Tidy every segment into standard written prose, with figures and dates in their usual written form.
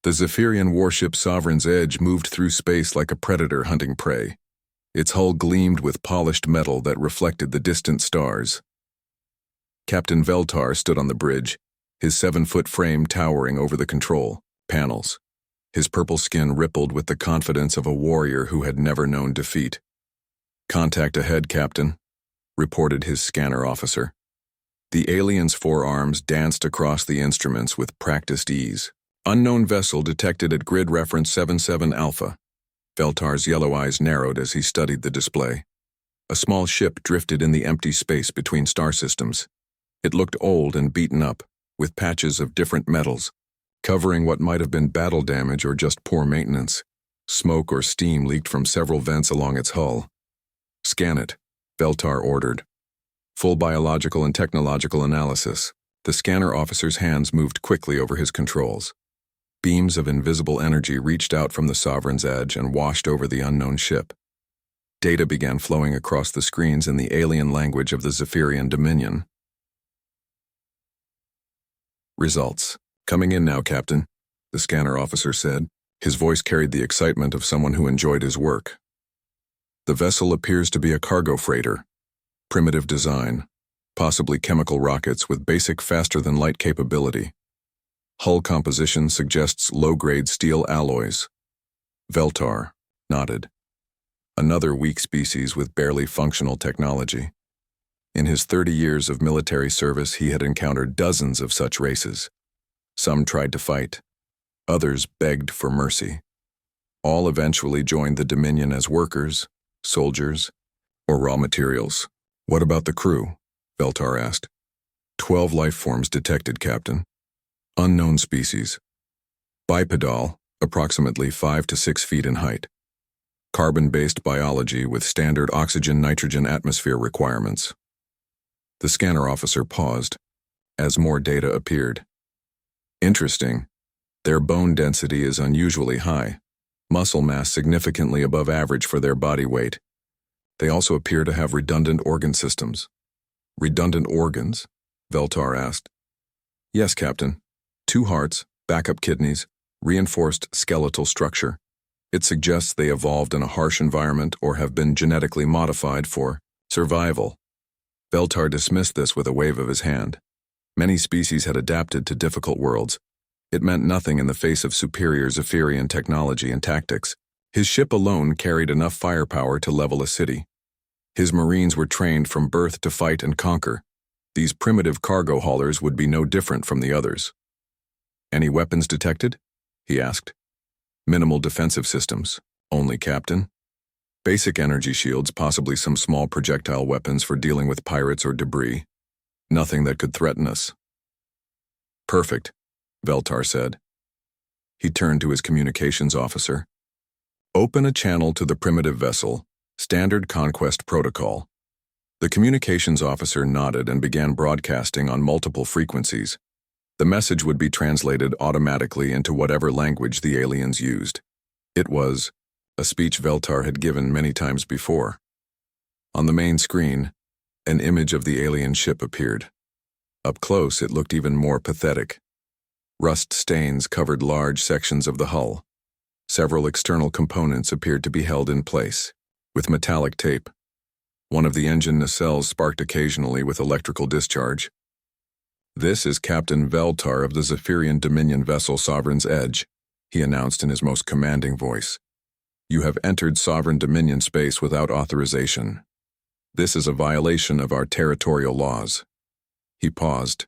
The Zapirian warship Sovereign's Edge moved through space like a predator hunting prey. Its hull gleamed with polished metal that reflected the distant stars. Captain Veltar stood on the bridge, his 7-foot frame towering over the control panels. His purple skin rippled with the confidence of a warrior who had never known defeat. "Contact ahead, Captain," reported his scanner officer. The alien's forearms danced across the instruments with practiced ease. "Unknown vessel detected at grid reference 77 Alpha." Veltar's yellow eyes narrowed as he studied the display. A small ship drifted in the empty space between star systems. It looked old and beaten up, with patches of different metals, covering what might have been battle damage or just poor maintenance. Smoke or steam leaked from several vents along its hull. "Scan it," Veltar ordered. Full biological and technological analysis. The scanner officer's hands moved quickly over his controls. Beams of invisible energy reached out from the Sovereign's Edge and washed over the unknown ship. Data began flowing across the screens in the alien language of the Zapirian Dominion. "Results. Coming in now, Captain," the scanner officer said. His voice carried the excitement of someone who enjoyed his work. "The vessel appears to be a cargo freighter. Primitive design, possibly chemical rockets with basic faster-than-light capability. Hull composition suggests low-grade steel alloys." Veltar nodded. "Another weak species with barely functional technology." In his 30 years of military service, he had encountered dozens of such races. Some tried to fight. Others begged for mercy. All eventually joined the Dominion as workers, soldiers, or raw materials. "What about the crew?" Veltar asked. 12 life forms detected, Captain. Unknown species. Bipedal, approximately 5 to 6 feet in height. Carbon-based biology with standard oxygen-nitrogen atmosphere requirements. The scanner officer paused, as more data appeared. "Interesting. Their bone density is unusually high, muscle mass significantly above average for their body weight. They also appear to have redundant organ systems." "Redundant organs?" Veltar asked. "Yes, Captain. 2 hearts, backup kidneys, reinforced skeletal structure. It suggests they evolved in a harsh environment or have been genetically modified for survival." Veltar dismissed this with a wave of his hand. Many species had adapted to difficult worlds. It meant nothing in the face of superior Zapirian technology and tactics. His ship alone carried enough firepower to level a city. His Marines were trained from birth to fight and conquer. These primitive cargo haulers would be no different from the others. "Any weapons detected?" he asked. "Minimal defensive systems. Only, Captain. Basic energy shields, possibly some small projectile weapons for dealing with pirates or debris. Nothing that could threaten us." "Perfect," Veltar said. He turned to his communications officer. "Open a channel to the primitive vessel. Standard conquest protocol." The communications officer nodded and began broadcasting on multiple frequencies. The message would be translated automatically into whatever language the aliens used. It was a speech Veltar had given many times before. On the main screen, an image of the alien ship appeared. Up close, it looked even more pathetic. Rust stains covered large sections of the hull. Several external components appeared to be held in place with metallic tape. One of the engine nacelles sparked occasionally with electrical discharge. "This is Captain Veltar of the Zapirian Dominion vessel Sovereign's Edge," he announced in his most commanding voice. "You have entered Sovereign Dominion space without authorization. This is a violation of our territorial laws." He paused,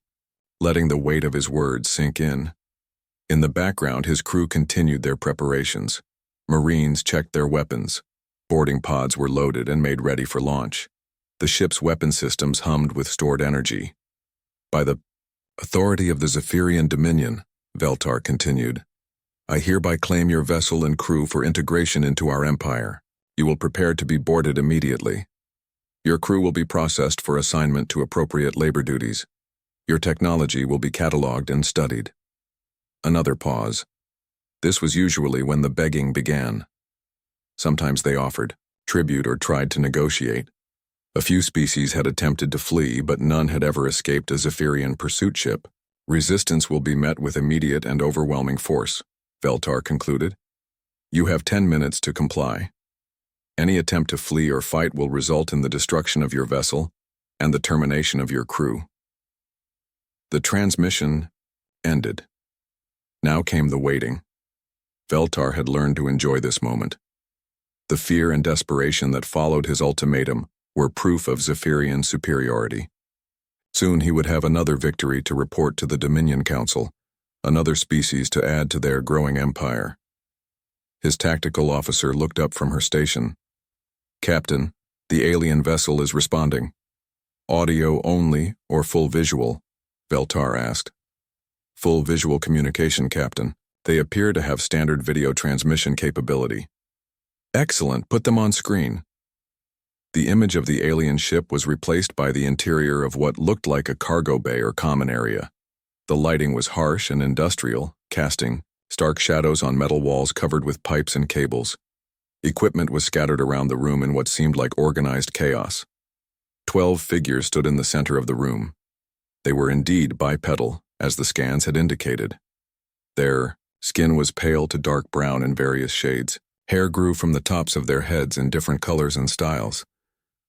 letting the weight of his words sink in. In the background, his crew continued their preparations. Marines checked their weapons. Boarding pods were loaded and made ready for launch. The ship's weapon systems hummed with stored energy. "By the authority of the Zapirian Dominion," Veltar continued, "I hereby claim your vessel and crew for integration into our empire. You will prepare to be boarded immediately. Your crew will be processed for assignment to appropriate labor duties. Your technology will be cataloged and studied." Another pause. This was usually when the begging began. Sometimes they offered tribute or tried to negotiate. A few species had attempted to flee, but none had ever escaped a Zapirian pursuit ship. "Resistance will be met with immediate and overwhelming force," Veltar concluded. You have 10 minutes to comply. Any attempt to flee or fight will result in the destruction of your vessel and the termination of your crew. The transmission ended. Now came the waiting. Veltar had learned to enjoy this moment. The fear and desperation that followed his ultimatum were proof of Zapirian superiority. Soon he would have another victory to report to the Dominion Council, another species to add to their growing empire. His tactical officer looked up from her station. Captain, the alien vessel is responding. Audio only or full visual? Veltar asked. Full visual communication, Captain. They appear to have standard video transmission capability. Excellent, put them on screen. The image of the alien ship was replaced by the interior of what looked like a cargo bay or common area. The lighting was harsh and industrial, casting stark shadows on metal walls covered with pipes and cables. Equipment was scattered around the room in what seemed like organized chaos. 12 figures stood in the center of the room. They were indeed bipedal, as the scans had indicated. Their skin was pale to dark brown in various shades. Hair grew from the tops of their heads in different colors and styles.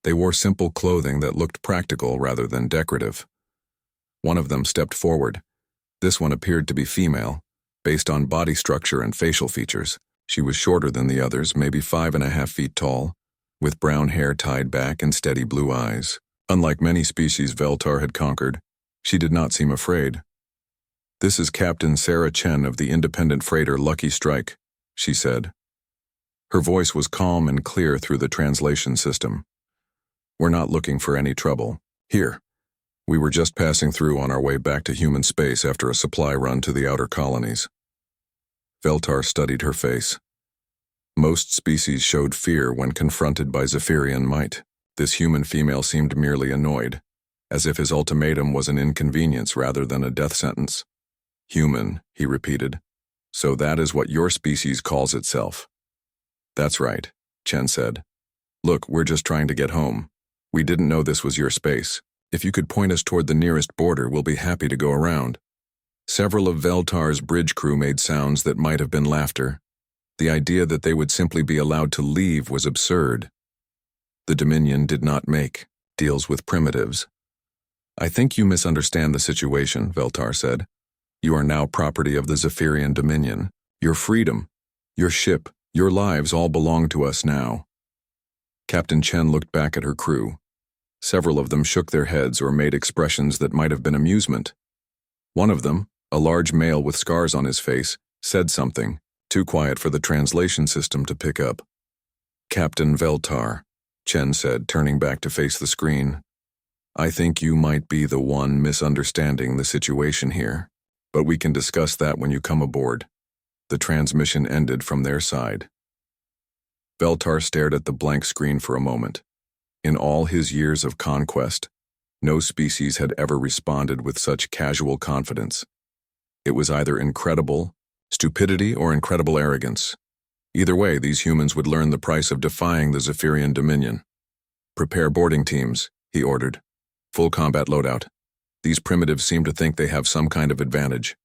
They wore simple clothing that looked practical rather than decorative. One of them stepped forward. This one appeared to be female, based on body structure and facial features. She was shorter than the others, maybe 5.5 feet tall, with brown hair tied back and steady blue eyes. Unlike many species Veltar had conquered, she did not seem afraid. This is Captain Sarah Chen of the independent freighter Lucky Strike, she said. Her voice was calm and clear through the translation system. We're not looking for any trouble. Here. We were just passing through on our way back to human space after a supply run to the outer colonies. Veltar studied her face. Most species showed fear when confronted by Zapirian might. This human female seemed merely annoyed, as if his ultimatum was an inconvenience rather than a death sentence. Human, he repeated. So that is what your species calls itself. That's right, Chen said. Look, we're just trying to get home. We didn't know this was your space. If you could point us toward the nearest border, we'll be happy to go around. Several of Veltar's bridge crew made sounds that might have been laughter. The idea that they would simply be allowed to leave was absurd. The Dominion did not make deals with primitives. I think you misunderstand the situation, Veltar said. You are now property of the Zapirian Dominion. Your freedom, your ship, your lives all belong to us now. Captain Chen looked back at her crew. Several of them shook their heads or made expressions that might have been amusement. One of them, a large male with scars on his face, said something, too quiet for the translation system to pick up. Captain Veltar, Chen said, turning back to face the screen. I think you might be the one misunderstanding the situation here, but we can discuss that when you come aboard. The transmission ended from their side. Veltar stared at the blank screen for a moment. In all his years of conquest, no species had ever responded with such casual confidence. It was either incredible stupidity or incredible arrogance. Either way, these humans would learn the price of defying the Zapirian Dominion. Prepare boarding teams, he ordered. Full combat loadout. These primitives seem to think they have some kind of advantage.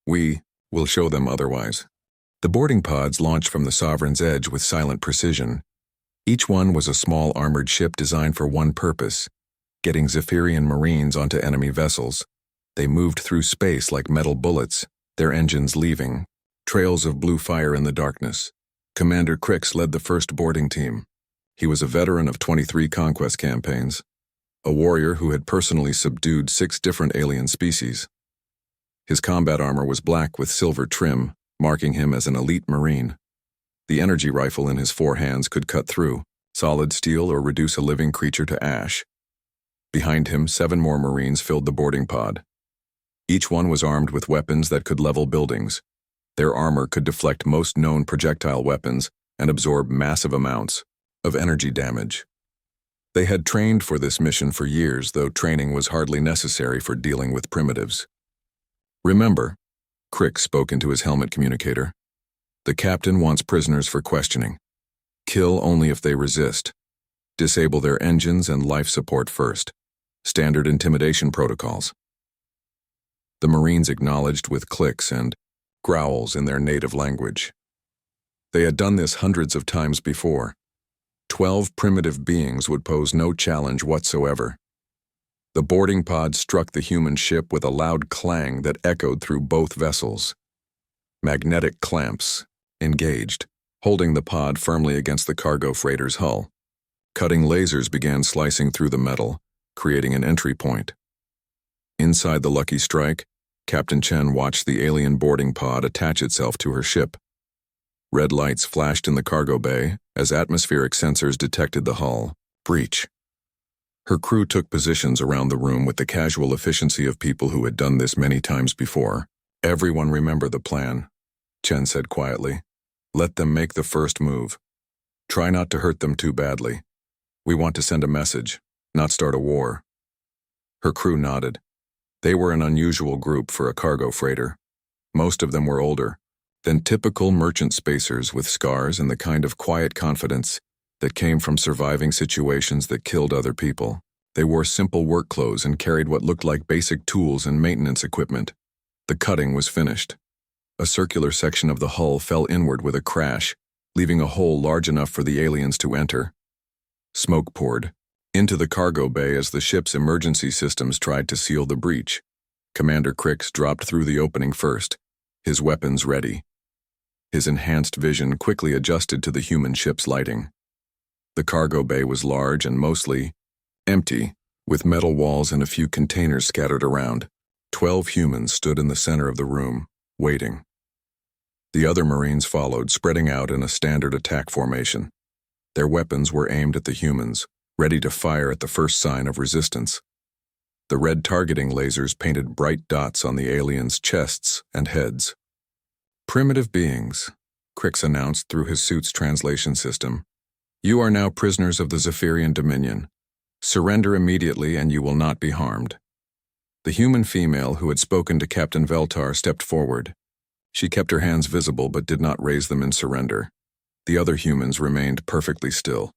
We will show them otherwise. The boarding pods launched from the Sovereign's Edge with silent precision. Each one was a small armored ship designed for one purpose, getting Zapirian Marines onto enemy vessels. They moved through space like metal bullets, their engines leaving, trails of blue fire in the darkness. Commander Crix led the first boarding team. He was a veteran of 23 conquest campaigns, a warrior who had personally subdued 6 different alien species. His combat armor was black with silver trim, marking him as an elite Marine. The energy rifle in his 4 hands could cut through solid steel or reduce a living creature to ash. Behind him, 7 more Marines filled the boarding pod. Each one was armed with weapons that could level buildings. Their armor could deflect most known projectile weapons and absorb massive amounts of energy damage. They had trained for this mission for years, though training was hardly necessary for dealing with primitives. Remember, Crick spoke into his helmet communicator. The captain wants prisoners for questioning. Kill only if they resist. Disable their engines and life support first. Standard intimidation protocols. The Marines acknowledged with clicks and growls in their native language. They had done this hundreds of times before. 12 primitive beings would pose no challenge whatsoever. The boarding pod struck the human ship with a loud clang that echoed through both vessels. Magnetic clamps engaged, holding the pod firmly against the cargo freighter's hull. Cutting lasers began slicing through the metal, creating an entry point. Inside the Lucky Strike, Captain Chen watched the alien boarding pod attach itself to her ship. Red lights flashed in the cargo bay as atmospheric sensors detected the hull. Breach. Her crew took positions around the room with the casual efficiency of people who had done this many times before. Everyone remember the plan, Chen said quietly. Let them make the first move. Try not to hurt them too badly. We want to send a message, not start a war. Her crew nodded. They were an unusual group for a cargo freighter. Most of them were older than typical merchant spacers with scars and the kind of quiet confidence that came from surviving situations that killed other people. They wore simple work clothes and carried what looked like basic tools and maintenance equipment. The cutting was finished. A circular section of the hull fell inward with a crash, leaving a hole large enough for the aliens to enter. Smoke poured into the cargo bay as the ship's emergency systems tried to seal the breach. Commander Crix dropped through the opening first, his weapons ready. His enhanced vision quickly adjusted to the human ship's lighting. The cargo bay was large and mostly empty, with metal walls and a few containers scattered around. 12 humans stood in the center of the room, waiting. The other Marines followed, spreading out in a standard attack formation. Their weapons were aimed at the humans, ready to fire at the first sign of resistance. The red targeting lasers painted bright dots on the aliens' chests and heads. Primitive beings, Crix announced through his suit's translation system. You are now prisoners of the Zapirian Dominion. Surrender immediately and you will not be harmed. The human female who had spoken to Captain Veltar stepped forward. She kept her hands visible but did not raise them in surrender. The other humans remained perfectly still.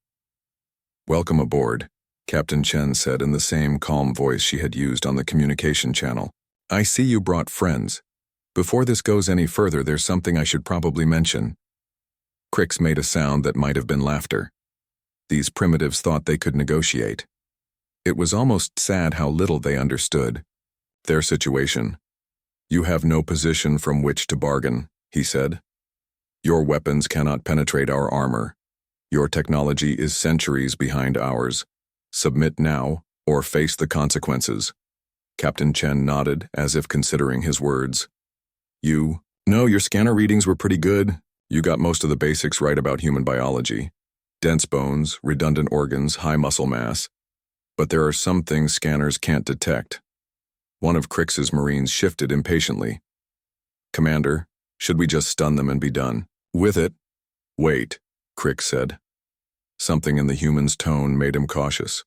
Welcome aboard, Captain Chen said in the same calm voice she had used on the communication channel. I see you brought friends. Before this goes any further, there's something I should probably mention. Crix made a sound that might have been laughter. These primitives thought they could negotiate. It was almost sad how little they understood their situation. You have no position from which to bargain, he said. Your weapons cannot penetrate our armor. Your technology is centuries behind ours. Submit now, or face the consequences. Captain Chen nodded, as if considering his words. No, your scanner readings were pretty good. You got most of the basics right about human biology. Dense bones, redundant organs, high muscle mass. But there are some things scanners can't detect. One of Crix's Marines shifted impatiently. Commander, should we just stun them and be done with it? Wait, Crix said. Something in the human's tone made him cautious.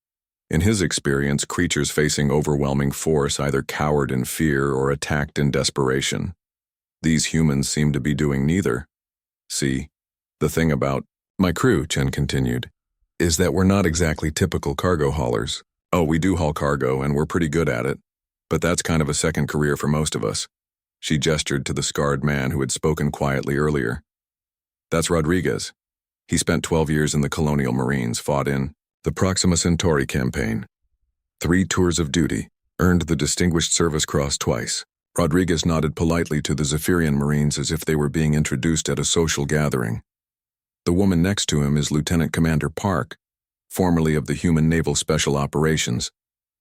In his experience, creatures facing overwhelming force either cowered in fear or attacked in desperation. These humans seemed to be doing neither. See, the thing about my crew, Chen continued, is that we're not exactly typical cargo haulers. Oh, we do haul cargo and we're pretty good at it, but that's kind of a second career for most of us. She gestured to the scarred man who had spoken quietly earlier. That's Rodriguez. He spent 12 years in the Colonial Marines, fought in the Proxima Centauri campaign. 3 tours of duty, earned the Distinguished Service Cross twice. Rodriguez nodded politely to the Zapirian Marines as if they were being introduced at a social gathering. The woman next to him is Lieutenant Commander Park, formerly of the Human Naval Special Operations.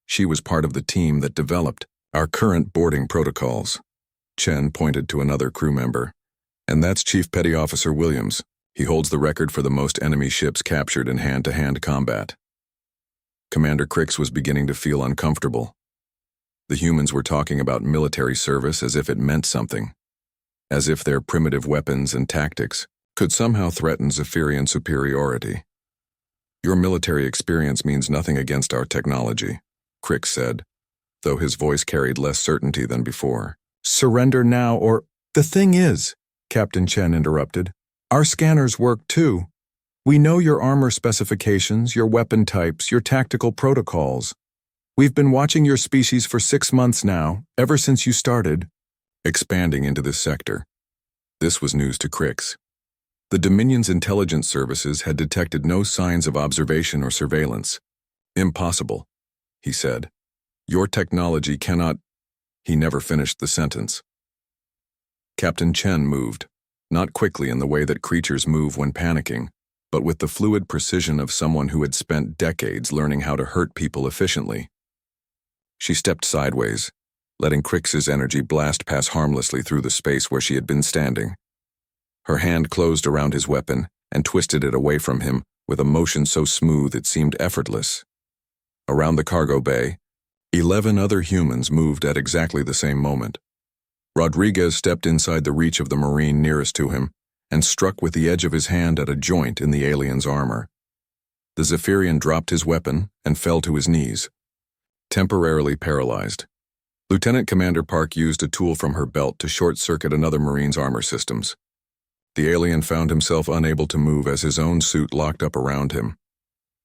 She was part of the team that developed our current boarding protocols. Chen pointed to another crew member. And that's Chief Petty Officer Williams. He holds the record for the most enemy ships captured in hand-to-hand combat. Commander Crix was beginning to feel uncomfortable. The humans were talking about military service as if it meant something, as if their primitive weapons and tactics could somehow threaten Zapirian superiority. Your military experience means nothing against our technology, Crix said, though his voice carried less certainty than before. Surrender now or— The thing is, Captain Chen interrupted, our scanners work too. We know your armor specifications, your weapon types, your tactical protocols. We've been watching your species for 6 months now, ever since you started expanding into this sector. This was news to Crix. The Dominion's intelligence services had detected no signs of observation or surveillance. Impossible, he said. Your technology cannot... He never finished the sentence. Captain Chen moved, not quickly in the way that creatures move when panicking, but with the fluid precision of someone who had spent decades learning how to hurt people efficiently. She stepped sideways, letting Crix's energy blast pass harmlessly through the space where she had been standing. Her hand closed around his weapon and twisted it away from him with a motion so smooth it seemed effortless. Around the cargo bay, 11 other humans moved at exactly the same moment. Rodriguez stepped inside the reach of the Marine nearest to him and struck with the edge of his hand at a joint in the alien's armor. The Zapirian dropped his weapon and fell to his knees, temporarily paralyzed. Lieutenant Commander Park used a tool from her belt to short-circuit another Marine's armor systems. The alien found himself unable to move as his own suit locked up around him.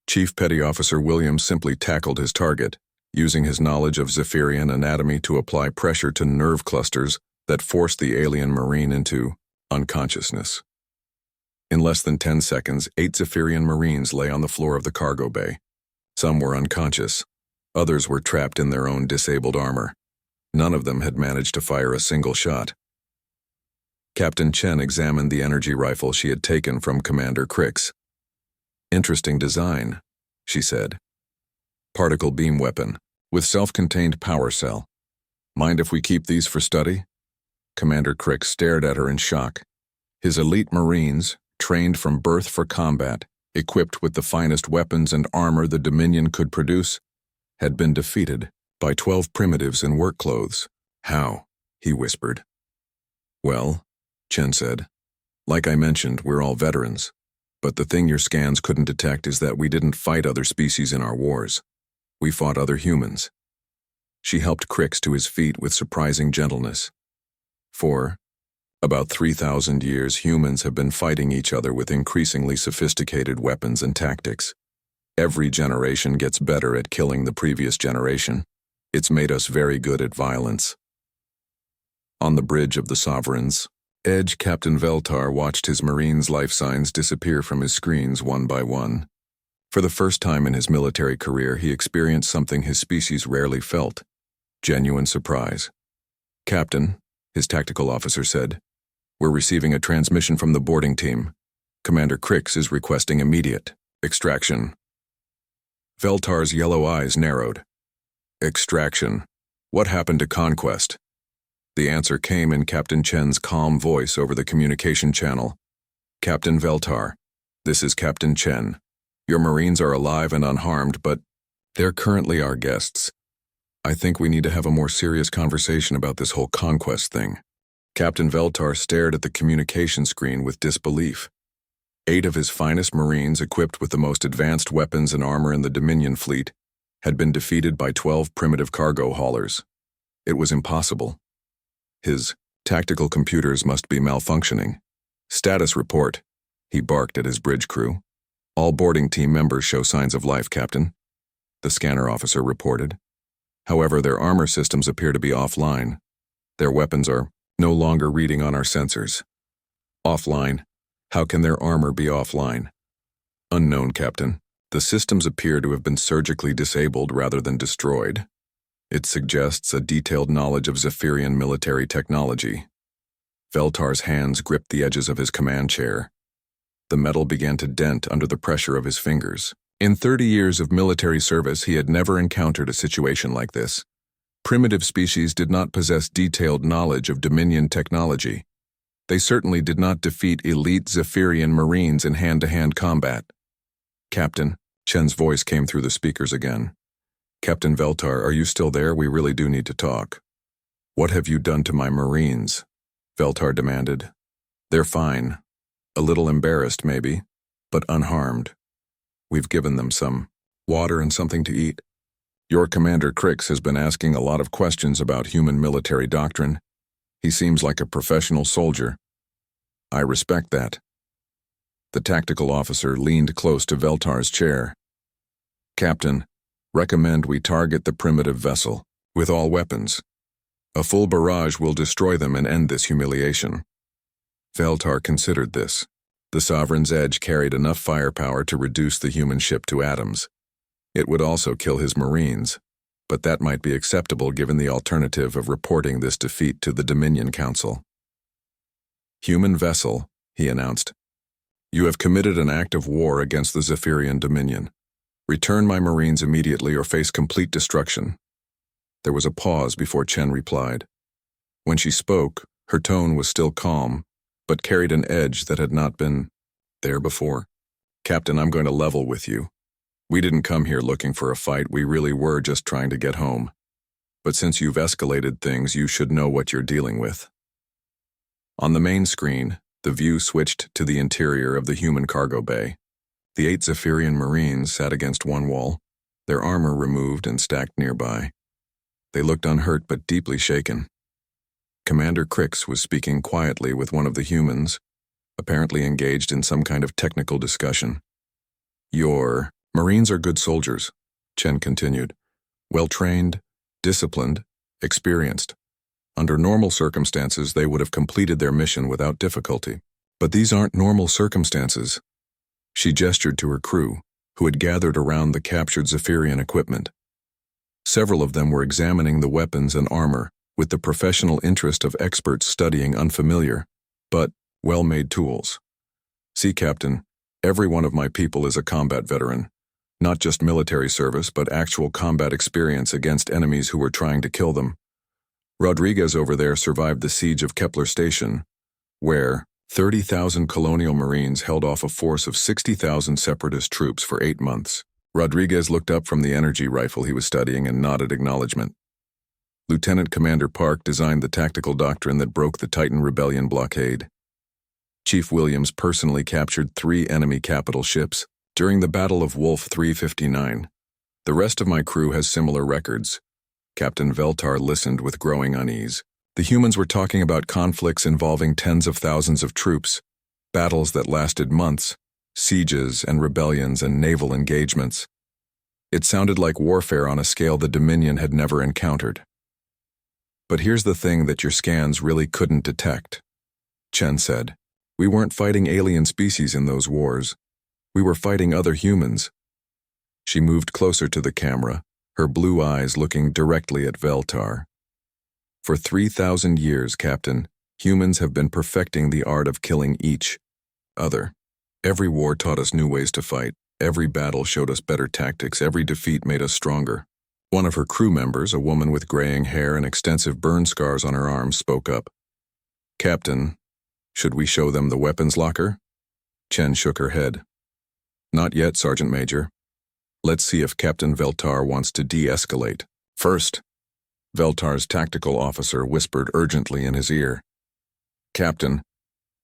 Chief Petty Officer Williams simply tackled his target, using his knowledge of Zapirian anatomy to apply pressure to nerve clusters that forced the alien Marine into unconsciousness. In less than 10 seconds, 8 Zapirian Marines lay on the floor of the cargo bay. Some were unconscious. Others were trapped in their own disabled armor. None of them had managed to fire a single shot. Captain Chen examined the energy rifle she had taken from Commander Crix. Interesting design, she said. Particle beam weapon, with self-contained power cell. Mind if we keep these for study? Commander Crix stared at her in shock. His elite Marines, trained from birth for combat, equipped with the finest weapons and armor the Dominion could produce, had been defeated by 12 primitives in work clothes. How? He whispered. Well, Chen said. Like I mentioned, we're all veterans. But the thing your scans couldn't detect is that we didn't fight other species in our wars. We fought other humans. She helped Crix to his feet with surprising gentleness. For about 3,000 years, humans have been fighting each other with increasingly sophisticated weapons and tactics. Every generation gets better at killing the previous generation. It's made us very good at violence. On the bridge of the Sovereigns, Edge Captain Veltar watched his Marine's life signs disappear from his screens one by one. For the first time in his military career, he experienced something his species rarely felt: genuine surprise. Captain, his tactical officer said, we're receiving a transmission from the boarding team. Commander Crix is requesting immediate extraction. Veltar's yellow eyes narrowed. Extraction. What happened to Conquest? The answer came in Captain Chen's calm voice over the communication channel. Captain Veltar, this is Captain Chen. Your Marines are alive and unharmed, but they're currently our guests. I think we need to have a more serious conversation about this whole Conquest thing. Captain Veltar stared at the communication screen with disbelief. 8 of his finest Marines, equipped with the most advanced weapons and armor in the Dominion fleet, had been defeated by 12 primitive cargo haulers. It was impossible. His tactical computers must be malfunctioning. Status report, he barked at his bridge crew. All boarding team members show signs of life, Captain, the scanner officer reported. However, their armor systems appear to be offline. Their weapons are no longer reading on our sensors. Offline? How can their armor be offline? Unknown, Captain. The systems appear to have been surgically disabled rather than destroyed. It suggests a detailed knowledge of Zapirian military technology. Veltar's hands gripped the edges of his command chair. The metal began to dent under the pressure of his fingers. In 30 years of military service, he had never encountered a situation like this. Primitive species did not possess detailed knowledge of Dominion technology. They certainly did not defeat elite Zapirian Marines in hand-to-hand combat. Captain, Chen's voice came through the speakers again. Captain Veltar, are you still there? We really do need to talk. What have you done to my Marines? Veltar demanded. They're fine. A little embarrassed, maybe, but unharmed. We've given them some water and something to eat. Your Commander Crix has been asking a lot of questions about human military doctrine. He seems like a professional soldier. I respect that. The tactical officer leaned close to Veltar's chair. Captain, recommend we target the primitive vessel with all weapons. A full barrage will destroy them and end this humiliation. Veltar considered this. The Sovereign's Edge carried enough firepower to reduce the human ship to atoms. It would also kill his Marines, but that might be acceptable given the alternative of reporting this defeat to the Dominion Council. "Human vessel," he announced. "You have committed an act of war against the Zapirian Dominion. Return my Marines immediately or face complete destruction." There was a pause before Chen replied. When she spoke, her tone was still calm, but carried an edge that had not been there before. "Captain, I'm going to level with you. We didn't come here looking for a fight, we really were just trying to get home. But since you've escalated things, you should know what you're dealing with." On the main screen, the view switched to the interior of the human cargo bay. The 8 Zapirian Marines sat against one wall, their armor removed and stacked nearby. They looked unhurt but deeply shaken. Commander Crix was speaking quietly with one of the humans, apparently engaged in some kind of technical discussion. "Your Marines are good soldiers," Chen continued. "Well-trained, disciplined, experienced. Under normal circumstances, they would have completed their mission without difficulty. But these aren't normal circumstances." She gestured to her crew, who had gathered around the captured Zapirian equipment. Several of them were examining the weapons and armor with the professional interest of experts studying unfamiliar, but well-made tools. "See, Captain, every one of my people is a combat veteran. Not just military service, but actual combat experience against enemies who were trying to kill them. Rodriguez over there survived the siege of Kepler Station, where 30,000 colonial Marines held off a force of 60,000 separatist troops for 8 months. Rodriguez looked up from the energy rifle he was studying and nodded acknowledgement. Lieutenant Commander Park designed the tactical doctrine that broke the Titan Rebellion blockade. Chief Williams personally captured 3 enemy capital ships during the Battle of Wolf 359. The rest of my crew has similar records. Captain Veltar listened with growing unease. The humans were talking about conflicts involving tens of thousands of troops, battles that lasted months, sieges and rebellions and naval engagements. It sounded like warfare on a scale the Dominion had never encountered. "But here's the thing that your scans really couldn't detect," Chen said. "We weren't fighting alien species in those wars. We were fighting other humans." She moved closer to the camera, her blue eyes looking directly at Veltar. "For 3,000 years, Captain, humans have been perfecting the art of killing each other. Every war taught us new ways to fight. Every battle showed us better tactics. Every defeat made us stronger." One of her crew members, a woman with graying hair and extensive burn scars on her arms, spoke up. "Captain, should we show them the weapons locker?" Chen shook her head. "Not yet, Sergeant Major. Let's see if Captain Veltar wants to de-escalate first." Veltar's tactical officer whispered urgently in his ear. "Captain,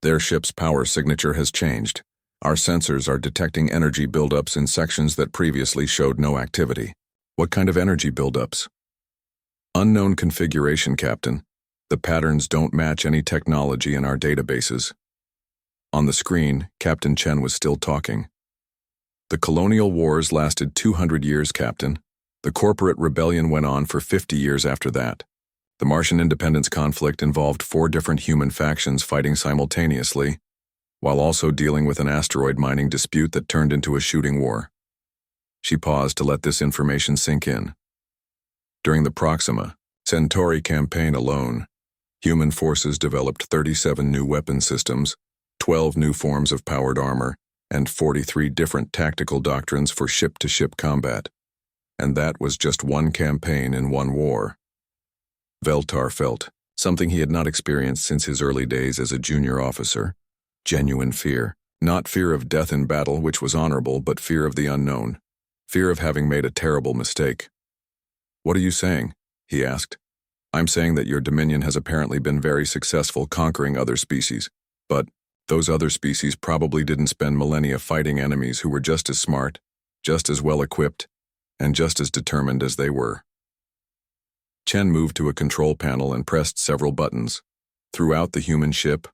their ship's power signature has changed. Our sensors are detecting energy buildups in sections that previously showed no activity." "What kind of energy buildups?" "Unknown configuration, Captain. The patterns don't match any technology in our databases." On the screen, Captain Chen was still talking. "The colonial wars lasted 200 years, Captain. The corporate rebellion went on for 50 years after that. The Martian independence conflict involved 4 different human factions fighting simultaneously, while also dealing with an asteroid mining dispute that turned into a shooting war." She paused to let this information sink in. During the Proxima Centauri campaign alone, human forces developed 37 new weapon systems, 12 new forms of powered armor, and 43 different tactical doctrines for ship-to-ship combat. And that was just one campaign in one war. Veltar felt something he had not experienced since his early days as a junior officer. Genuine fear. Not fear of death in battle, which was honorable, but fear of the unknown. Fear of having made a terrible mistake. "What are you saying?" he asked. "I'm saying that your Dominion has apparently been very successful conquering other species, but those other species probably didn't spend millennia fighting enemies who were just as smart, just as well-equipped, and just as determined as they were." Chen moved to a control panel and pressed several buttons. Throughout the human ship,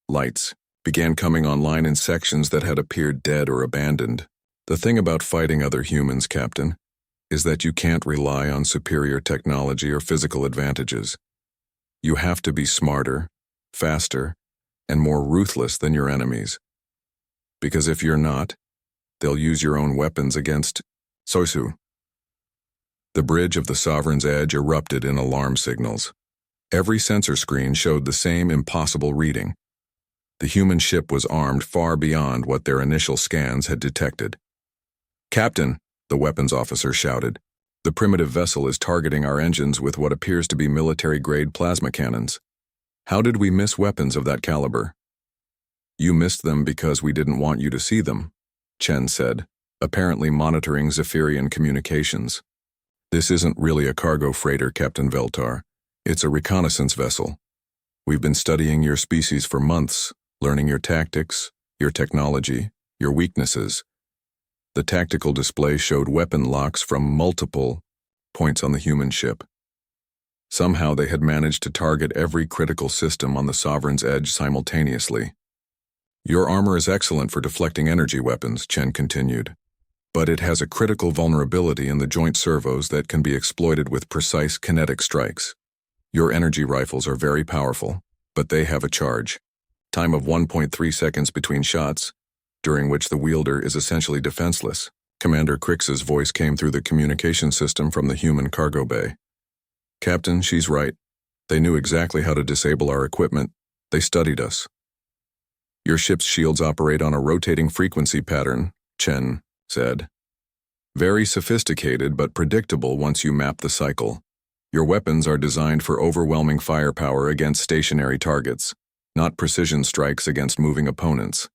lights began coming online in sections that had appeared dead or abandoned. "The thing about fighting other humans, Captain, is that you can't rely on superior technology or physical advantages. You have to be smarter, faster, and more ruthless than your enemies. Because if you're not, they'll use your own weapons against Sosu. The bridge of the Sovereign's Edge erupted in alarm signals. Every sensor screen showed the same impossible reading. The human ship was armed far beyond what their initial scans had detected. "Captain," the weapons officer shouted, "the primitive vessel is targeting our engines with what appears to be military-grade plasma cannons. How did we miss weapons of that caliber?" "You missed them because we didn't want you to see them," Chen said, apparently monitoring Zapirian communications. "This isn't really a cargo freighter, Captain Veltar. It's a reconnaissance vessel. We've been studying your species for months, learning your tactics, your technology, your weaknesses." The tactical display showed weapon locks from multiple points on the human ship. Somehow they had managed to target every critical system on the Sovereign's Edge simultaneously. "Your armor is excellent for deflecting energy weapons," Chen continued, "but it has a critical vulnerability in the joint servos that can be exploited with precise kinetic strikes. Your energy rifles are very powerful, but they have a charge. Time of 1.3 seconds between shots, during which the wielder is essentially defenseless." Commander Crix's voice came through the communication system from the human cargo bay. "Captain, she's right. They knew exactly how to disable our equipment. They studied us." "Your ship's shields operate on a rotating frequency pattern," Chen said. "Very sophisticated but predictable once you map the cycle. Your weapons are designed for overwhelming firepower against stationary targets, not precision strikes against moving opponents."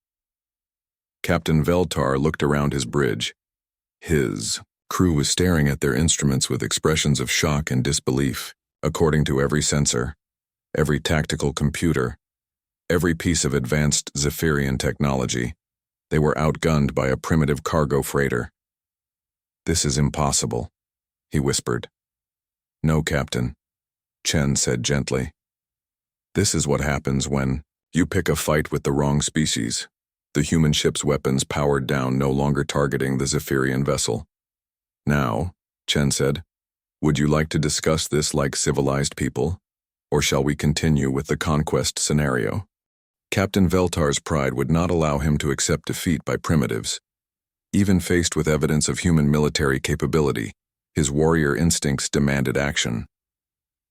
Captain Veltar looked around his bridge. His crew was staring at their instruments with expressions of shock and disbelief, according to every sensor, every tactical computer, every piece of advanced Zapirian technology. They were outgunned by a primitive cargo freighter. "This is impossible," he whispered. "No, Captain," Chen said gently. "This is what happens when you pick a fight with the wrong species. The human ship's weapons powered down, no longer targeting the Zapirian vessel." "Now," Chen said, "would you like to discuss this like civilized people, or shall we continue with the conquest scenario?" Captain Veltar's pride would not allow him to accept defeat by primitives. Even faced with evidence of human military capability, his warrior instincts demanded action.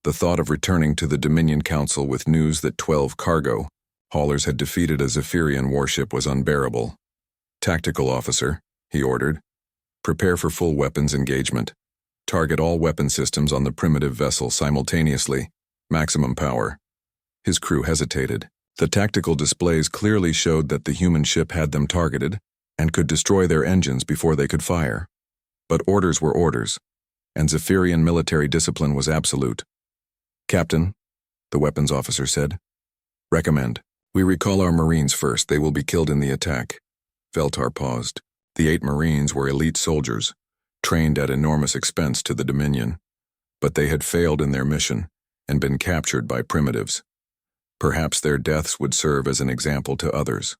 The thought of returning to the Dominion Council with news that 12 cargo haulers had defeated a Zapirian warship was unbearable. "Tactical officer," he ordered, "prepare for full weapons engagement. Target all weapon systems on the primitive vessel simultaneously. Maximum power." His crew hesitated. The tactical displays clearly showed that the human ship had them targeted and could destroy their engines before they could fire. But orders were orders, and Zapirian military discipline was absolute. "Captain," the weapons officer said, "recommend. We recall our Marines first. They will be killed in the attack." Veltar paused. The 8 Marines were elite soldiers, trained at enormous expense to the Dominion. But they had failed in their mission and been captured by primitives. Perhaps their deaths would serve as an example to others.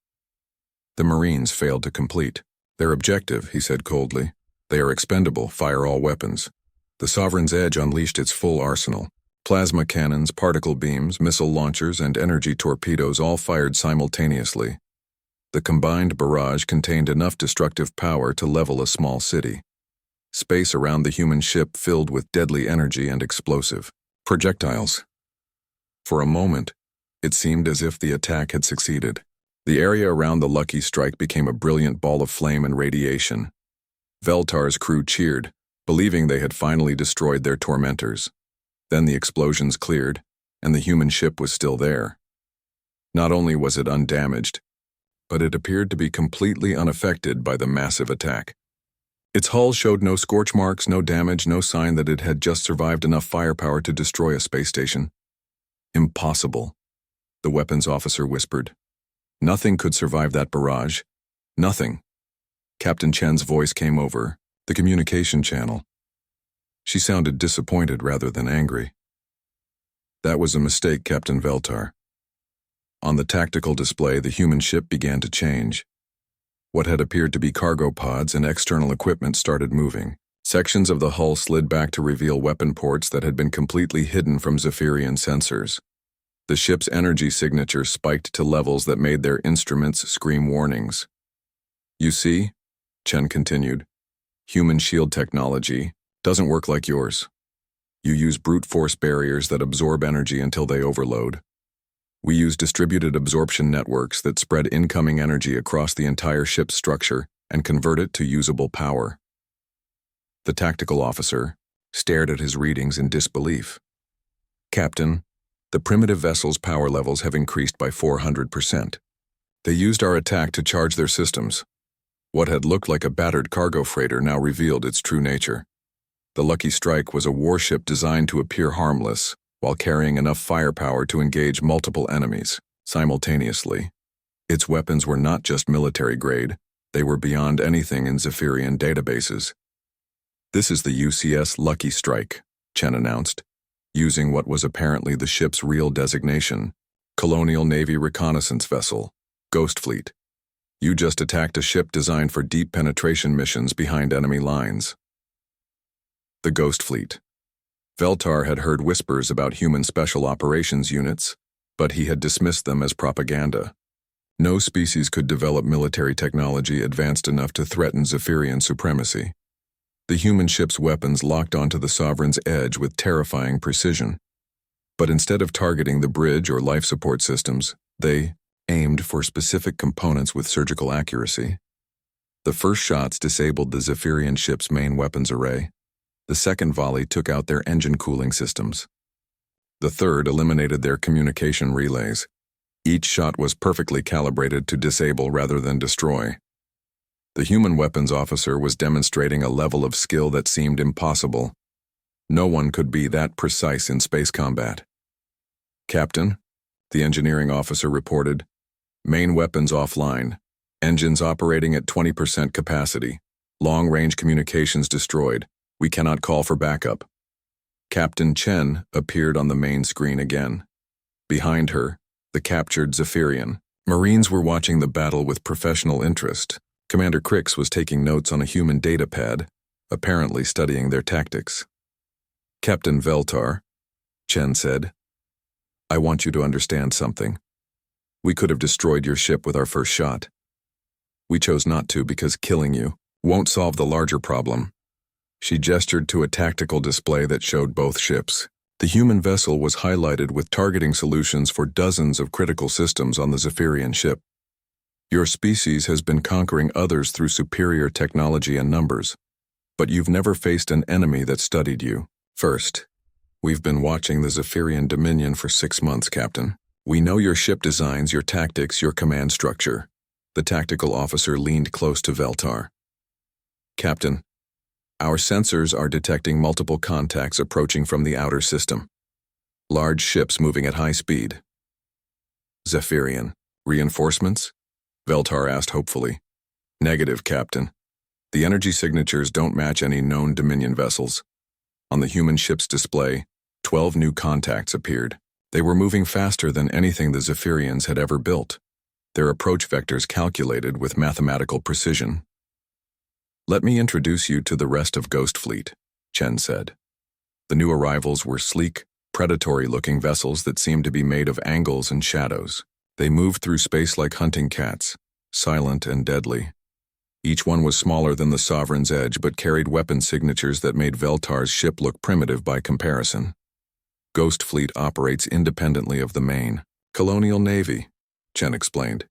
The Marines failed to complete their objective, he said coldly. "They are expendable. Fire all weapons." The Sovereign's Edge unleashed its full arsenal. Plasma cannons, particle beams, missile launchers, and energy torpedoes all fired simultaneously. The combined barrage contained enough destructive power to level a small city. Space around the human ship filled with deadly energy and explosive projectiles. For a moment, it seemed as if the attack had succeeded. The area around the lucky strike became a brilliant ball of flame and radiation. Veltar's crew cheered, believing they had finally destroyed their tormentors. Then the explosions cleared, and the human ship was still there. Not only was it undamaged, but it appeared to be completely unaffected by the massive attack. Its hull showed no scorch marks, no damage, no sign that it had just survived enough firepower to destroy a space station. "Impossible," the weapons officer whispered. "Nothing could survive that barrage. Nothing." Captain Chen's voice came over the communication channel. She sounded disappointed rather than angry. "That was a mistake, Captain Veltar." On the tactical display, the human ship began to change. What had appeared to be cargo pods and external equipment started moving. Sections of the hull slid back to reveal weapon ports that had been completely hidden from Zapirian sensors. The ship's energy signature spiked to levels that made their instruments scream warnings. You see, Chen continued, human shield technology doesn't work like yours. You use brute force barriers that absorb energy until they overload. We use distributed absorption networks that spread incoming energy across the entire ship's structure and convert it to usable power. The tactical officer stared at his readings in disbelief. Captain, the primitive vessel's power levels have increased by 400%. They used our attack to charge their systems. What had looked like a battered cargo freighter now revealed its true nature. The Lucky Strike was a warship designed to appear harmless, while carrying enough firepower to engage multiple enemies simultaneously. Its weapons were not just military grade, they were beyond anything in Zapirian databases. This is the UCS Lucky Strike, Chen announced, using what was apparently the ship's real designation, Colonial Navy Reconnaissance Vessel, Ghost Fleet. You just attacked a ship designed for deep penetration missions behind enemy lines. The Ghost Fleet. Veltar had heard whispers about human special operations units, but he had dismissed them as propaganda. No species could develop military technology advanced enough to threaten Zapirian supremacy. The human ship's weapons locked onto the Sovereign's edge with terrifying precision. But instead of targeting the bridge or life support systems, they aimed for specific components with surgical accuracy. The first shots disabled the Zapirian ship's main weapons array. The second volley took out their engine cooling systems. The third eliminated their communication relays. Each shot was perfectly calibrated to disable rather than destroy. The human weapons officer was demonstrating a level of skill that seemed impossible. No one could be that precise in space combat. Captain, the engineering officer reported, main weapons offline, engines operating at 20% capacity, long-range communications destroyed. We cannot call for backup. Captain Chen appeared on the main screen again. Behind her, the captured Zapirian. Marines were watching the battle with professional interest. Commander Crix was taking notes on a human data pad, apparently studying their tactics. Captain Veltar, Chen said, I want you to understand something. We could have destroyed your ship with our first shot. We chose not to because killing you won't solve the larger problem. She gestured to a tactical display that showed both ships. The human vessel was highlighted with targeting solutions for dozens of critical systems on the Zapirian ship. Your species has been conquering others through superior technology and numbers, but you've never faced an enemy that studied you. First, we've been watching the Zapirian Dominion for 6 months, Captain. We know your ship designs, your tactics, your command structure. The tactical officer leaned close to Veltar. Captain, our sensors are detecting multiple contacts approaching from the outer system. Large ships moving at high speed. Zapirian. Reinforcements? Veltar asked hopefully. Negative, Captain. The energy signatures don't match any known Dominion vessels. On the human ship's display, 12 new contacts appeared. They were moving faster than anything the Zapirians had ever built. Their approach vectors calculated with mathematical precision. Let me introduce you to the rest of Ghost Fleet, Chen said. The new arrivals were sleek, predatory-looking vessels that seemed to be made of angles and shadows. They moved through space like hunting cats, silent and deadly. Each one was smaller than the Sovereign's edge but carried weapon signatures that made Veltar's ship look primitive by comparison. Ghost Fleet operates independently of the main Colonial Navy, Chen explained.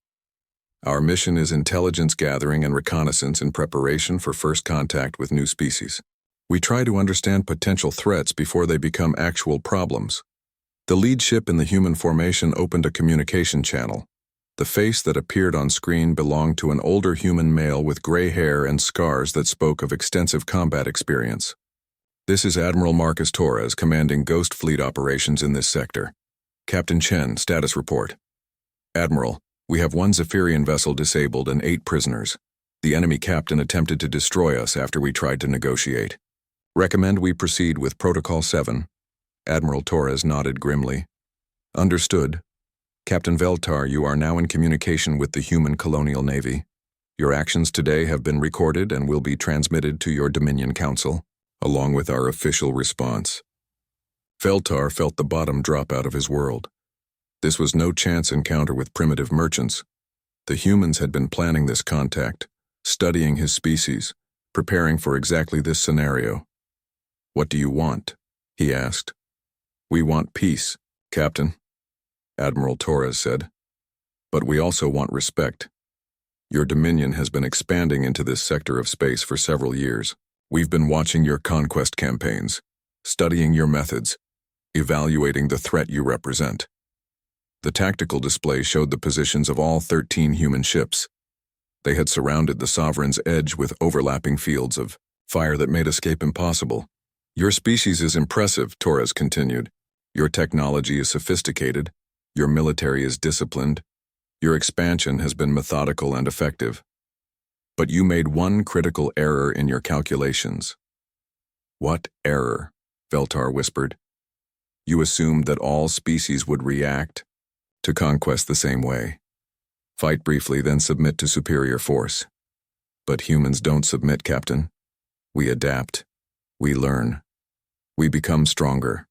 Our mission is intelligence gathering and reconnaissance in preparation for first contact with new species. We try to understand potential threats before they become actual problems. The lead ship in the human formation opened a communication channel. The face that appeared on screen belonged to an older human male with gray hair and scars that spoke of extensive combat experience. This is Admiral Marcus Torres commanding Ghost Fleet operations in this sector. Captain Chen, status report. Admiral, we have 1 Zapirian vessel disabled and 8 prisoners. The enemy captain attempted to destroy us after we tried to negotiate. Recommend we proceed with Protocol 7. Admiral Torres nodded grimly. Understood. Captain Veltar, you are now in communication with the human colonial navy. Your actions today have been recorded and will be transmitted to your Dominion Council, along with our official response. Veltar felt the bottom drop out of his world. This was no chance encounter with primitive merchants. The humans had been planning this contact, studying his species, preparing for exactly this scenario. "What do you want?" he asked. "We want peace, Captain," Admiral Torres said. "But we also want respect. Your dominion has been expanding into this sector of space for several years. We've been watching your conquest campaigns, studying your methods, evaluating the threat you represent." The tactical display showed the positions of all 13 human ships. They had surrounded the Sovereign's edge with overlapping fields of fire that made escape impossible. "Your species is impressive," Torres continued. "Your technology is sophisticated. Your military is disciplined. Your expansion has been methodical and effective. But you made one critical error in your calculations." "What error?" Veltar whispered. "You assumed that all species would react to conquest the same way. Fight briefly, then submit to superior force. But humans don't submit, Captain. We adapt. We learn. We become stronger."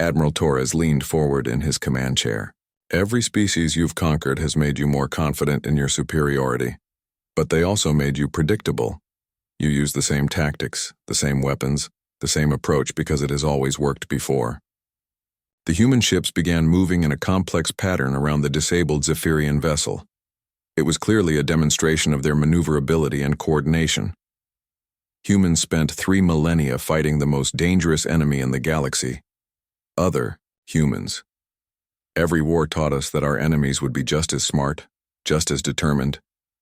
Admiral Torres leaned forward in his command chair. "Every species you've conquered has made you more confident in your superiority, but they also made you predictable. You use the same tactics, the same weapons, the same approach because it has always worked before." The human ships began moving in a complex pattern around the disabled Zapirian vessel. It was clearly a demonstration of their maneuverability and coordination. Humans spent 3 millennia fighting the most dangerous enemy in the galaxy: other humans. Every war taught us that our enemies would be just as smart, just as determined,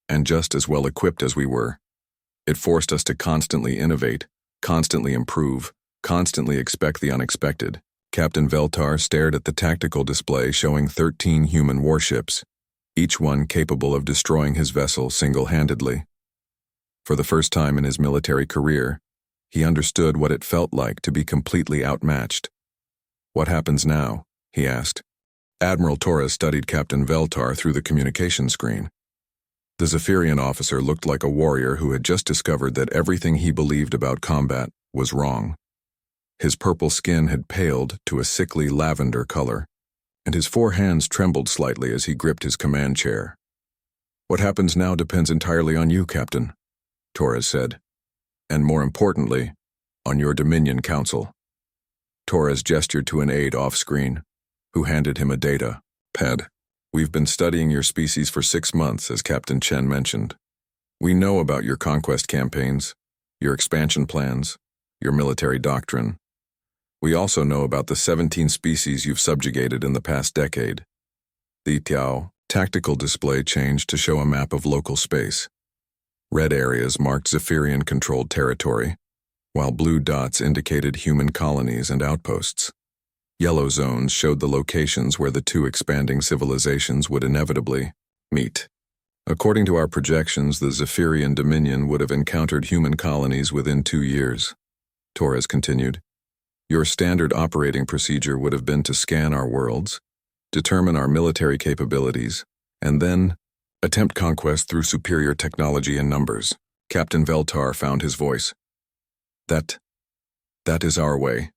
and just as well equipped as we were. It forced us to constantly innovate, constantly improve, constantly expect the unexpected. Captain Veltar stared at the tactical display showing 13 human warships, each one capable of destroying his vessel single-handedly. For the first time in his military career, he understood what it felt like to be completely outmatched. "What happens now?" he asked. Admiral Torres studied Captain Veltar through the communication screen. The Zapirian officer looked like a warrior who had just discovered that everything he believed about combat was wrong. His purple skin had paled to a sickly lavender color, and his 4 hands trembled slightly as he gripped his command chair. "What happens now depends entirely on you, Captain," Torres said, "and more importantly, on your Dominion Council." Torres gestured to an aide off-screen, who handed him a data pad. "We've been studying your species for 6 months, as Captain Chen mentioned. We know about your conquest campaigns, your expansion plans, your military doctrine. We also know about the 17 species you've subjugated in the past decade." The tactical display changed to show a map of local space. Red areas marked Zapirian-controlled territory, while blue dots indicated human colonies and outposts. Yellow zones showed the locations where the 2 expanding civilizations would inevitably meet. "According to our projections, the Zapirian Dominion would have encountered human colonies within 2 years," Torres continued. "Your standard operating procedure would have been to scan our worlds, determine our military capabilities, and then attempt conquest through superior technology and numbers." Captain Veltar found his voice. That is our way.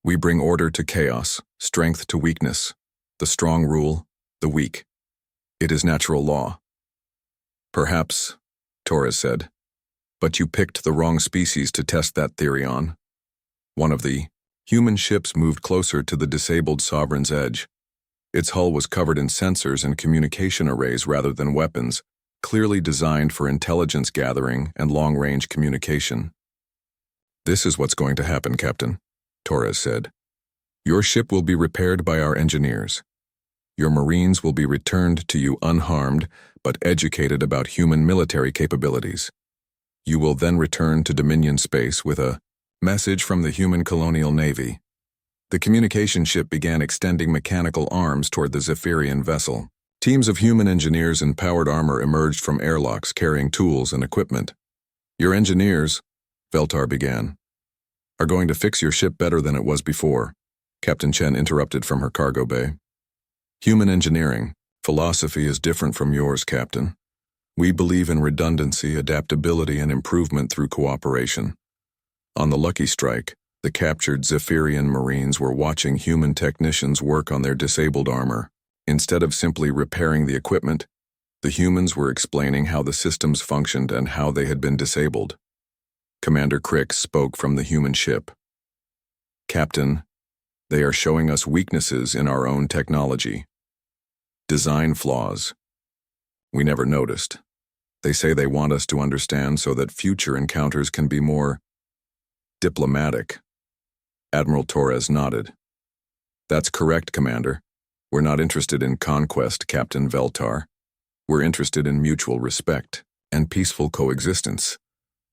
We bring order to chaos, strength to weakness. The strong rule, the weak. It is natural law." "Perhaps," Torres said, "but you picked the wrong species to test that theory on." One of the human ships moved closer to the disabled Sovereign's edge. Its hull was covered in sensors and communication arrays rather than weapons, clearly designed for intelligence gathering and long-range communication. "This is what's going to happen, Captain," Torres said. "Your ship will be repaired by our engineers. Your Marines will be returned to you unharmed, but educated about human military capabilities. You will then return to Dominion space with a message from the human colonial navy." The communication ship began extending mechanical arms toward the Zapirian vessel. Teams of human engineers in powered armor emerged from airlocks carrying tools and equipment. "Your engineers," Veltar began, "are going to fix your ship better than it was before," Captain Chen interrupted from her cargo bay. "Human engineering philosophy is different from yours, Captain. We believe in redundancy, adaptability, and improvement through cooperation. On the Lucky Strike, The captured Zapirian Marines were watching human technicians work on their disabled armor. Instead of simply repairing the equipment, the humans were explaining how the systems functioned and how they had been disabled. Commander Crix spoke from the human ship. "Captain, they are showing us weaknesses in our own technology. Design flaws. We never noticed. They say they want us to understand so that future encounters can be more diplomatic." Admiral Torres nodded. "That's correct, Commander. We're not interested in conquest, Captain Veltar. We're interested in mutual respect and peaceful coexistence.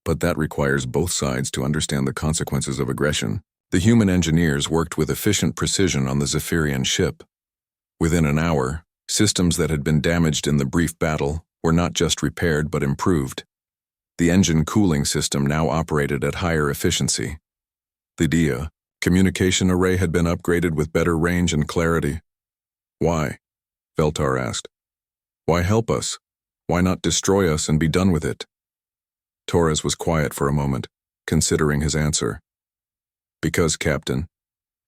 But that requires both sides to understand the consequences of aggression." The human engineers worked with efficient precision on the Zapirian ship. Within an hour, systems that had been damaged in the brief battle were not just repaired but improved. The engine cooling system now operated at higher efficiency. The DIA communication array had been upgraded with better range and clarity. "Why?" Veltar asked. "Why help us? Why not destroy us and be done with it?" Torres was quiet for a moment, considering his answer. "Because, Captain,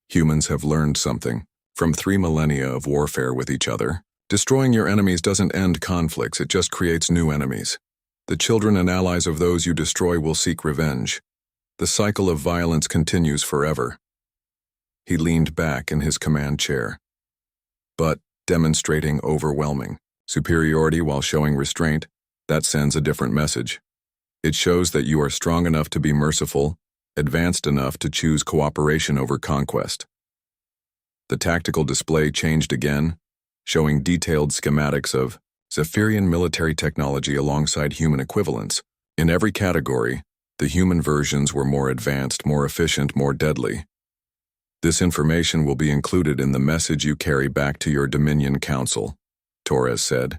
humans have learned something. From 3 millennia of warfare with each other, destroying your enemies doesn't end conflicts, it just creates new enemies. The children and allies of those you destroy will seek revenge. The cycle of violence continues forever." He leaned back in his command chair. "But demonstrating overwhelming superiority while showing restraint, that sends a different message. It shows that you are strong enough to be merciful, advanced enough to choose cooperation over conquest." The tactical display changed again, showing detailed schematics of Zapirian military technology alongside human equivalents. In every category, the human versions were more advanced, more efficient, more deadly. "This information will be included in the message you carry back to your Dominion Council," Torres said.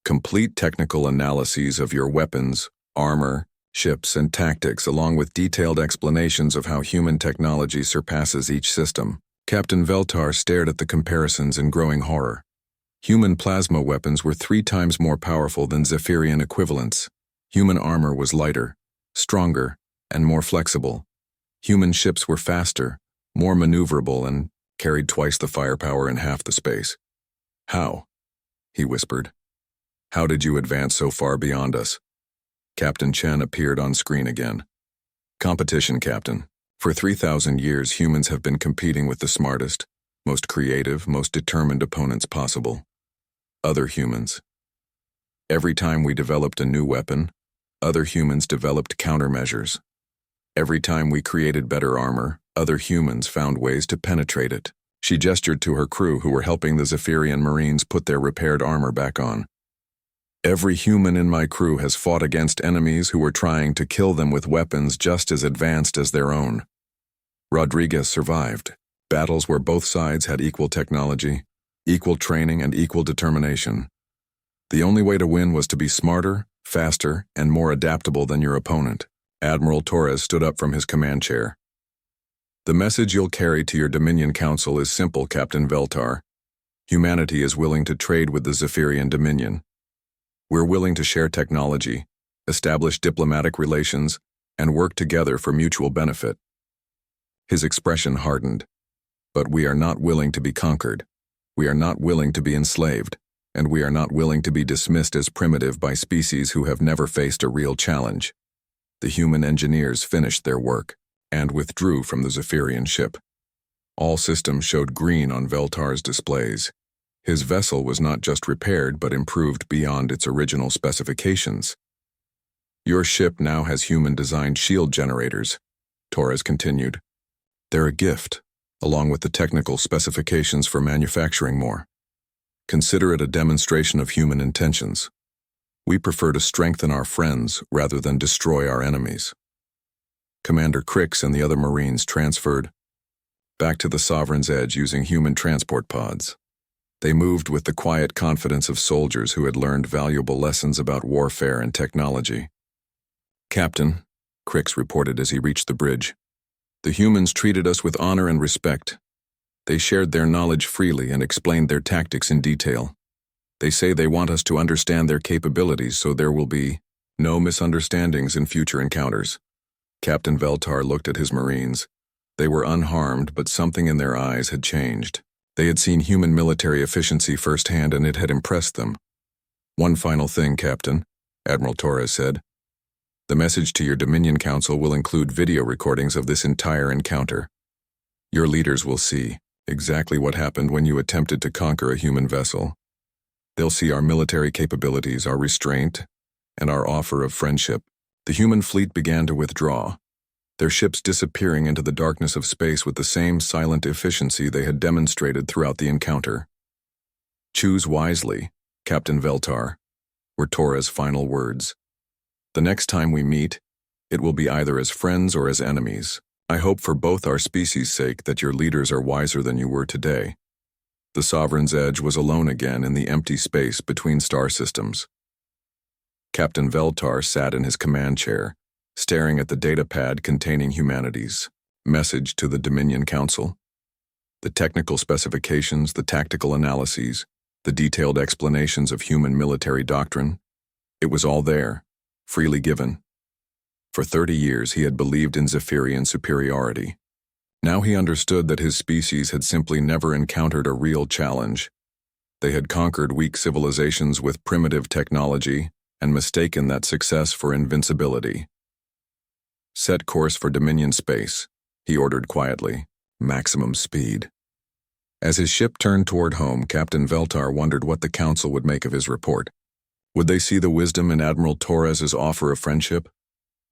"Complete technical analyses of your weapons, armor, ships, and tactics, along with detailed explanations of how human technology surpasses each system." Captain Veltar stared at the comparisons in growing horror. Human plasma weapons were 3 times more powerful than Zapirian equivalents. Human armor was lighter, stronger, and more flexible. Human ships were faster, more maneuverable, and carried twice the firepower in half the space. "How?" he whispered. "How did you advance so far beyond us?" Captain Chen appeared on screen again. "Competition, Captain. For 3,000 years, humans have been competing with the smartest, most creative, most determined opponents possible. Other humans. Every time we developed a new weapon, other humans developed countermeasures. Every time we created better armor, other humans found ways to penetrate it." She gestured to her crew who were helping the Zapirian Marines put their repaired armor back on. "Every human in my crew has fought against enemies who were trying to kill them with weapons just as advanced as their own. Rodriguez survived. Battles where both sides had equal technology, equal training, and equal determination. The only way to win was to be smarter, faster, and more adaptable than your opponent." Admiral Torres stood up from his command chair. "The message you'll carry to your Dominion Council is simple, Captain Veltar. Humanity is willing to trade with the Zapirian Dominion. We're willing to share technology, establish diplomatic relations, and work together for mutual benefit." His expression hardened. "But we are not willing to be conquered. We are not willing to be enslaved, and we are not willing to be dismissed as primitive by species who have never faced a real challenge." The human engineers finished their work and withdrew from the Zapirian ship. All systems showed green on Veltar's displays. His vessel was not just repaired but improved beyond its original specifications. "Your ship now has human-designed shield generators," Torres continued. "They're a gift, along with the technical specifications for manufacturing more. Consider it a demonstration of human intentions. We prefer to strengthen our friends rather than destroy our enemies." Commander Crix and the other Marines transferred back to the Sovereign's Edge using human transport pods. They moved with the quiet confidence of soldiers who had learned valuable lessons about warfare and technology. "Captain," Crix reported as he reached the bridge, "the humans treated us with honor and respect. They shared their knowledge freely and explained their tactics in detail. They say they want us to understand their capabilities so there will be no misunderstandings in future encounters." Captain Veltar looked at his Marines. They were unharmed, but something in their eyes had changed. They had seen human military efficiency firsthand, and it had impressed them. "One final thing, Captain," Admiral Torres said. "The message to your Dominion Council will include video recordings of this entire encounter. Your leaders will see exactly what happened when you attempted to conquer a human vessel. They'll see our military capabilities, our restraint, and our offer of friendship." The human fleet began to withdraw, their ships disappearing into the darkness of space with the same silent efficiency they had demonstrated throughout the encounter. "Choose wisely, Captain Veltar," were Torres' final words. "The next time we meet, it will be either as friends or as enemies. I hope for both our species' sake that your leaders are wiser than you were today." The Sovereign's Edge was alone again in the empty space between star systems. Captain Veltar sat in his command chair, staring at the datapad containing humanity's message to the Dominion Council. The technical specifications, the tactical analyses, the detailed explanations of human military doctrine, it was all there, freely given. For 30 years he had believed in Zapirian superiority. Now he understood that his species had simply never encountered a real challenge. They had conquered weak civilizations with primitive technology and mistaken that success for invincibility. "Set course for Dominion space," he ordered quietly. "Maximum speed." As his ship turned toward home, Captain Veltar wondered what the Council would make of his report. Would they see the wisdom in Admiral Torres' offer of friendship?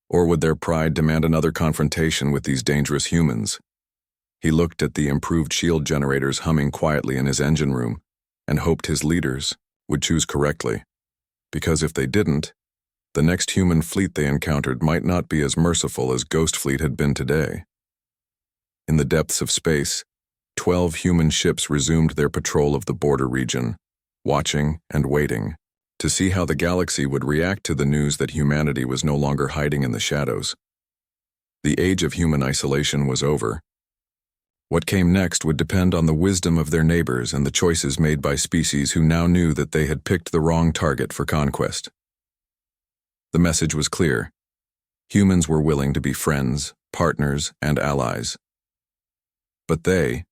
Or would their pride demand another confrontation with these dangerous humans? He looked at the improved shield generators humming quietly in his engine room and hoped his leaders would choose correctly. Because if they didn't, the next human fleet they encountered might not be as merciful as Ghost Fleet had been today. In the depths of space, 12 human ships resumed their patrol of the border region, watching and waiting to see how the galaxy would react to the news that humanity was no longer hiding in the shadows. The age of human isolation was over. What came next would depend on the wisdom of their neighbors and the choices made by species who now knew that they had picked the wrong target for conquest. The message was clear. Humans were willing to be friends, partners, and allies. But they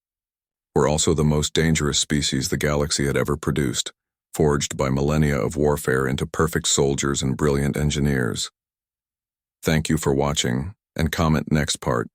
were also the most dangerous species the galaxy had ever produced, forged by millennia of warfare into perfect soldiers and brilliant engineers. Thank you for watching, and comment next part.